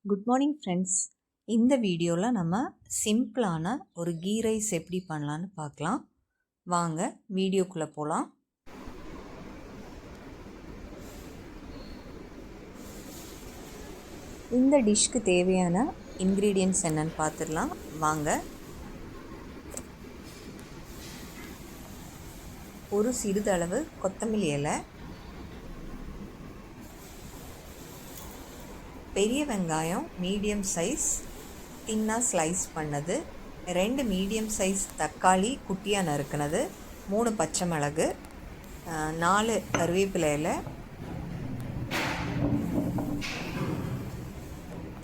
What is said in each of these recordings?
Good morning friends. இந்த வீடியோவில் நம்ம சிம்பிளான ஒரு கீ ரைஸ் எப்படி பண்ணலான்னு பார்க்கலாம். வாங்க வீடியோக்குள்ளே போகலாம். இந்த டிஷ்க்கு தேவையான இன்க்ரீடியன்ட்ஸ் என்னன்னு பார்த்துடலாம் வாங்க. ஒரு சிறிதளவு கொத்தமல்லி இலை, பெரிய வெங்காயம் மீடியம் சைஸ் தின்னாக ஸ்லைஸ் பண்ணது, 2 மீடியம் சைஸ் தக்காளி குட்டியாக நறுக்குனது, 3 பச்சை மிளகு, 4 கருவேப்பிலை இலை,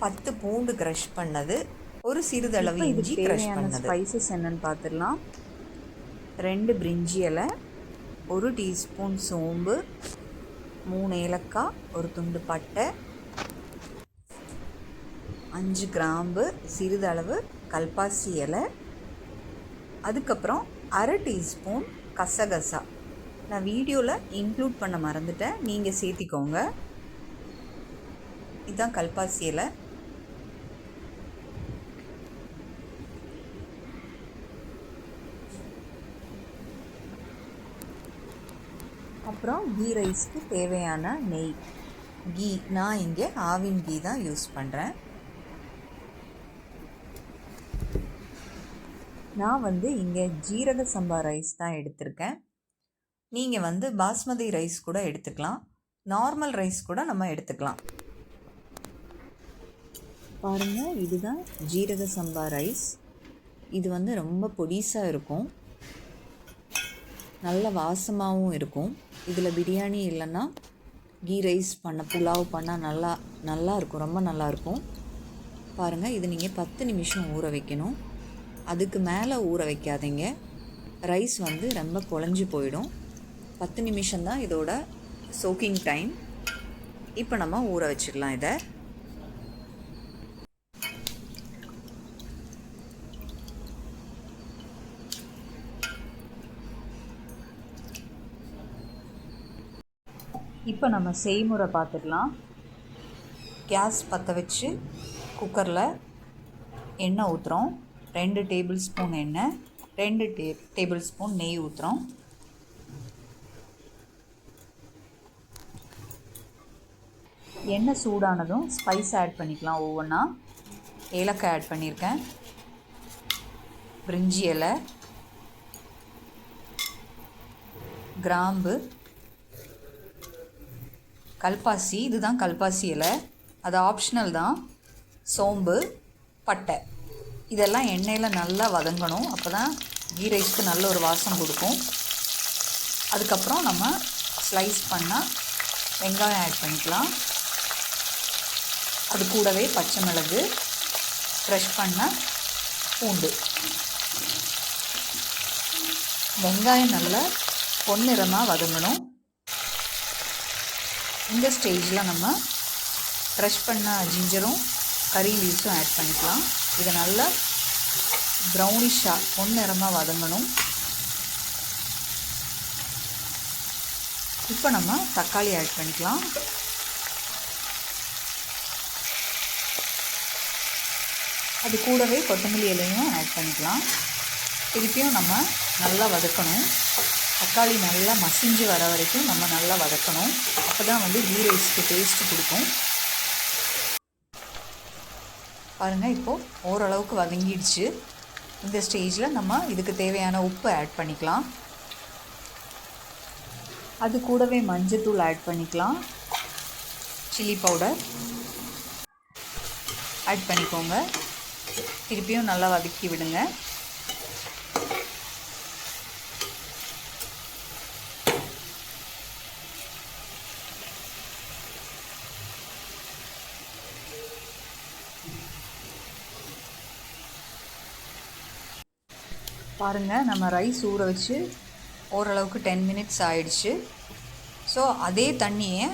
10 பூண்டு க்ரஷ் பண்ணது, ஒரு சிறிதளவு இஞ்சி க்ரஷ் பண்ணது. ஸ்பைசஸ் என்னன்னு பார்த்துடலாம். 2 பிரிஞ்சி இலை, 1 டீஸ்பூன் சோம்பு, 3 ஏலக்காய், ஒரு துண்டு பட்டை, 5 கிராம்பு, சிறிதளவு கல்பாசி இலை, அதுக்கப்புறம் அரை டீஸ்பூன் கசகசா. நான் வீடியோவில் இன்க்ளூட் பண்ண மறந்துட்டேன், நீங்கள் சேர்த்திக்கோங்க. இதுதான் கல்பாசி இலை. அப்புறம் கீ ரைஸ்க்கு தேவையான நெய், கீ. நான் இங்கே ஆவின் கீ தான் யூஸ் பண்ணுறேன். நான் இங்கே ஜீரக சம்பா ரைஸ் தான் எடுத்திருக்கேன். நீங்கள் பாஸ்மதி ரைஸ் கூட எடுத்துக்கலாம், நார்மல் ரைஸ் கூட நம்ம எடுத்துக்கலாம். பாருங்கள், இதுதான் ஜீரக சம்பா ரைஸ். இது ரொம்ப பொடிசாக இருக்கும், நல்ல வாசமாகவும் இருக்கும். இதில் பிரியாணி இல்லைன்னா கீ ரைஸ் பண்ண, புலாவ் பண்ணால் நல்லா இருக்கும், ரொம்ப நல்லாயிருக்கும். பாருங்கள், இது நீங்கள் 10 நிமிஷம் ஊற வைக்கணும். அதுக்கு மேலே ஊற வைக்காதீங்க, ரைஸ் ரொம்ப குழஞ்சி போயிடும். 10 நிமிஷம்தான் இதோட சோக்கிங் டைம். இப்போ நம்ம ஊற வச்சிடலாம் இதை. இப்போ நம்ம செய்முறை பார்த்துடலாம். கேஸ் பற்ற வச்சு குக்கரில் எண்ணெய் ஊற்றுறோம். 2 டேபிள் ஸ்பூன் எண்ணெய், 2 டேபிள் ஸ்பூன் நெய் ஊற்றுறோம். எண்ணெய் சூடானதும் ஸ்பைஸ் ஆட் பண்ணிக்கலாம். ஒவ்வொன்றா ஏலக்காய் ஆட் பண்ணியிருக்கேன், பிரிஞ்சி இலை, கிராம்பு, கல்பாசி, இதுதான் கல்பாசி இலை, அது ஆப்ஷனல் தான், சோம்பு, பட்டை. இதெல்லாம் எண்ணெயில் நல்லா வதங்கணும், அப்போ தான் கீ ரைஸ்க்கு நல்ல ஒரு வாசம் கொடுக்கும். அதுக்கப்புறம் நம்ம ஸ்லைஸ் பண்ணால் வெங்காயம் ஆட் பண்ணிக்கலாம். அது கூடவே பச்சை மிளகு, க்ரஷ் பண்ண பூண்டு. வெங்காயம் நல்லா பொன்னிறமாக வதங்கணும். இந்த ஸ்டேஜில் நம்ம க்ரஷ் பண்ண ஜிஞ்சரும் கறி லீவ்ஸும் ஆட் பண்ணிக்கலாம். இதை நல்லா ப்ரௌனிஷாக பொன்னிறமாக வதங்கணும். இப்போ நம்ம தக்காளி ஆட் பண்ணிக்கலாம். அது கூடவே கொத்தமல்லி இலையும் ஆட் பண்ணிக்கலாம். திருப்பியும் நம்ம நல்லா வதக்கணும். தக்காளி நல்லா மசிஞ்சு வர வரைக்கும் நம்ம நல்லா வதக்கணும். அப்போ தான் கீ ரைஸ்க்கு டேஸ்ட்டு கொடுக்கும். பாருங்கள், இப்போது ஓரளவுக்கு வதங்கிடுச்சு. இந்த ஸ்டேஜில் நம்ம இதுக்கு தேவையான உப்பு ஆட் பண்ணிக்கலாம். அது கூடவே மஞ்சத்தூள் ஆட் பண்ணிக்கலாம், சில்லி பவுடர் ஆட் பண்ணிக்கோங்க. திருப்பியும் நல்லா வதக்கி விடுங்க. பாருங்கள், நம்ம ரைஸ் ஊற வச்சு ஓரளவுக்கு 10 மினிட்ஸ் ஆயிடுச்சு. ஸோ அதே தண்ணியை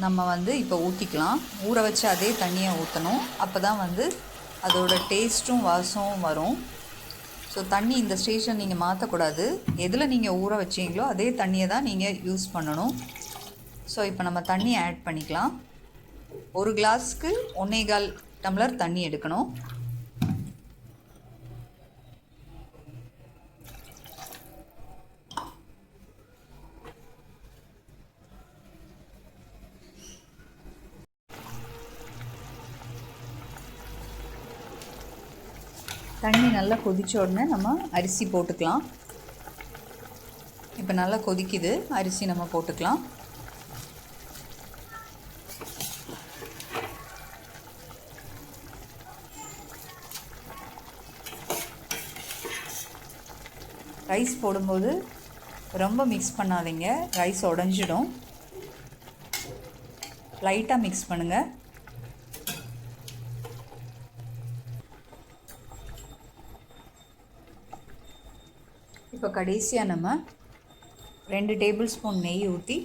நம்ம இப்போ ஊற்றிக்கலாம். ஊற வச்சு அதே தண்ணியை ஊற்றணும், அப்போ தான் அதோட டேஸ்ட்டும் வாசமும் வரும். ஸோ தண்ணி இந்த ஸ்டேஜில் நீங்கள் மாற்றக்கூடாது. எதில் நீங்கள் ஊற வச்சிங்களோ அதே தண்ணியை தான் நீங்கள் யூஸ் பண்ணணும். ஸோ இப்போ நம்ம தண்ணி ஆட் பண்ணிக்கலாம். ஒரு கிளாஸ்க்கு 1.25 டம்ளர் தண்ணி எடுக்கணும். தண்ணி நல்லா கொதிச்ச உடனே நம்ம அரிசி போட்டுக்கலாம். இப்போ நல்லா கொதிக்குது, அரிசி நம்ம போட்டுக்கலாம். ரைஸ் போடும்போது ரொம்ப மிக்ஸ் பண்ணாதீங்க, ரைஸ் உடஞ்சிடும். லைட்டாக மிக்ஸ் பண்ணுங்கள். இப்போ கடைசியாக நம்ம 2 டேபிள் ஸ்பூன் நெய் ஊற்றி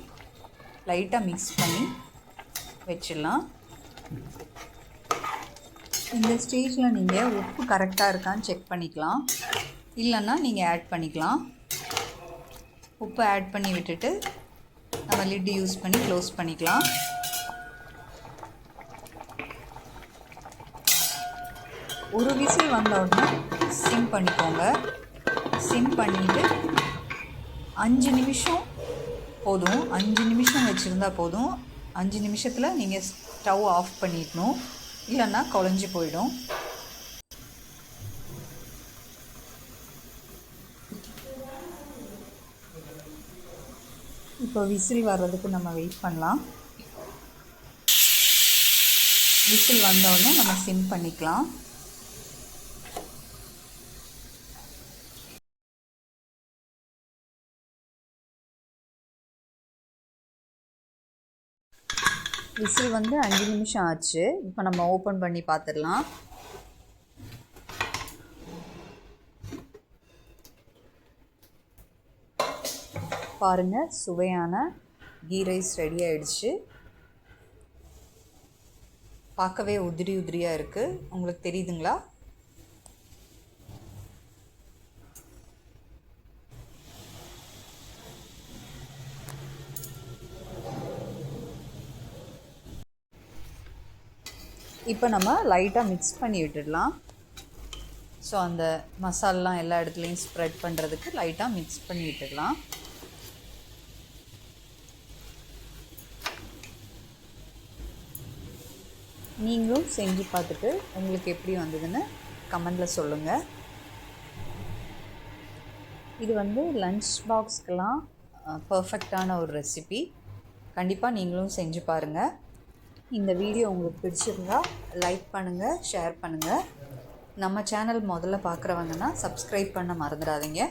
லைட்டாக மிக்ஸ் பண்ணி வச்சிடலாம். இந்த ஸ்டேஜில் நீங்கள் உப்பு கரெக்டாக இருக்கான்னு செக் பண்ணிக்கலாம். இல்லைன்னா நீங்கள் ஆட் பண்ணிக்கலாம். உப்பு ஆட் பண்ணி விட்டுட்டு நம்ம லிட் யூஸ் பண்ணி க்ளோஸ் பண்ணிக்கலாம். ஒரு விசில் வந்த உடனே சிம் பண்ணிக்கோங்க. சிம் பண்ணிவிட்டு 5 நிமிஷம் போதும். 5 நிமிஷம் வச்சுருந்தா போதும். 5 நிமிஷத்தில் நீங்கள் ஸ்டவ் ஆஃப் பண்ணிடணும், இல்லைன்னா குழஞ்சி போயிடும். இப்போ விசில் வர்றதுக்கு நம்ம வெயிட் பண்ணலாம். விசில் வந்தோடனே நம்ம சிம் பண்ணிக்கலாம். விசில் வந்து 5 நிமிஷம் ஆச்சு. இப்போ நம்ம ஓப்பன் பண்ணி பார்த்துடலாம். பாருங்கள், சுவையான கீ ரைஸ் ரெடி ஆகிடுச்சு. பார்க்கவே உதிரி உதிரியாக இருக்குது. உங்களுக்கு தெரியுதுங்களா? இப்போ நம்ம லைட்டாக மிக்ஸ் பண்ணி விட்டுடலாம். ஸோ அந்த மசாலாலாம் எல்லா இடத்துலையும் ஸ்ப்ரெட் பண்ணுறதுக்கு லைட்டாக மிக்ஸ் பண்ணி விட்டுடலாம். நீங்களும் செஞ்சு பார்த்துட்டு உங்களுக்கு எப்படி வந்ததுன்னு கமெண்டில் சொல்லுங்கள். இது வந்து லன்ச் பாக்ஸ்க்கெலாம் பர்ஃபெக்டான ஒரு ரெசிபி. கண்டிப்பாக நீங்களும் செஞ்சு பாருங்கள். இந்த வீடியோ உங்களுக்கு பிடிச்சிருந்தா லைக் பண்ணுங்கள், ஷேர் பண்ணுங்கள். நம்ம சேனல் முதல்ல பார்க்குறவங்கன்னா சப்ஸ்கிரைப் பண்ண மறந்துடாதீங்க.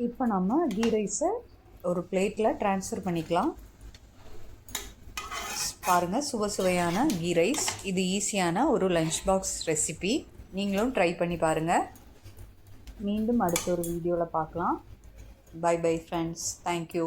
இப்போ நம்ம கீ ரைஸை ஒரு பிளேட்டில் ட்ரான்ஸ்ஃபர் பண்ணிக்கலாம். பாருங்கள், சுவையான கீ ரைஸ். இது ஈஸியான ஒரு லன்ச் பாக்ஸ் ரெசிபி. நீங்களும் ட்ரை பண்ணி பாருங்கள். மீண்டும் அடுத்த ஒரு வீடியோவில் பார்க்கலாம். Bye bye friends. தேங்க்யூ.